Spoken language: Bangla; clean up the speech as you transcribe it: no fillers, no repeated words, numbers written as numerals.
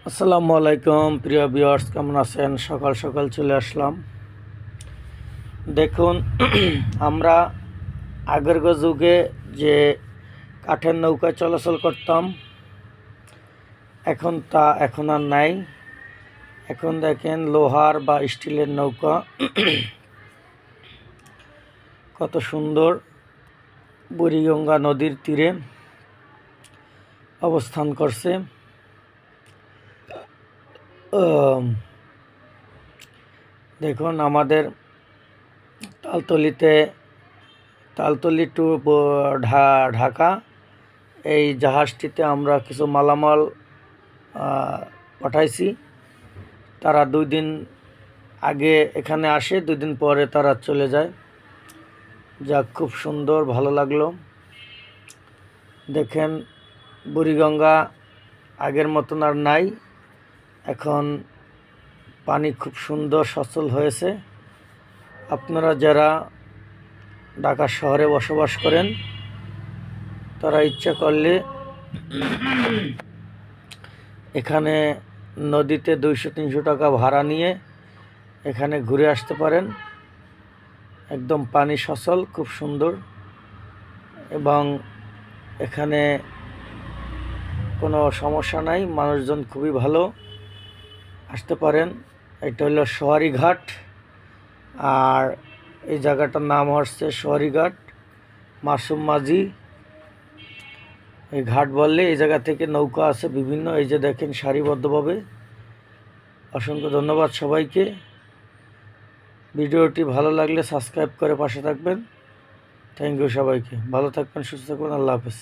আসসালামু আলাইকুম প্রিয় ভিউয়ার্স, কেমন আছেন? সকাল সকাল চলে আসলাম। দেখুন আমরা আগের যুগে যে কাঠের নৌকায় চলাচল করতাম, এখন আর নাই। এখন দেখেন লোহার বা স্টিলের নৌকা কত সুন্দর বুড়িগঙ্গা নদীর তীরে অবস্থান করছে। দেখুন আমাদের তালতলি টু ঢাকা এই জাহাজটিতে আমরা কিছু মালামাল পাঠাইছি। তারা 2 দিন আগে এখানে আসে, 2 দিন পরে তারা চলে যায়। যা খুব সুন্দর, ভালো লাগলো। দেখেন বুড়িগঙ্গা আগের মতন আর নাই, এখন পানি খুব সুন্দর সচল হয়েছে। আপনারা যারা ঢাকা শহরে বসবাস করেন তারা ইচ্ছা করলে এখানে নদীতে 200-300 টাকা ভাড়া নিয়ে এখানে ঘুরে আসতে পারেন। একদম পানি সচল, খুব সুন্দর, এবং এখানে কোনো সমস্যা নাই, মানুষজন খুবই ভালো, আসতে পারেন। এটা হলো সোয়ারিঘাট, আর এই জায়গাটার নাম হচ্ছে সোয়ারিঘাট মাসুম মাঝি। এই ঘাট বললে এই জায়গা থেকে নৌকা আছে বিভিন্ন, এই যে দেখেন সারিবদ্ধভাবে। অসংখ্য ধন্যবাদ সবাইকে। ভিডিওটি ভালো লাগলে সাবস্ক্রাইব করে পাশে থাকবেন। থ্যাংক ইউ সবাইকে। ভালো থাকবেন, সুস্থ থাকবেন। আল্লাহ হাফেজ।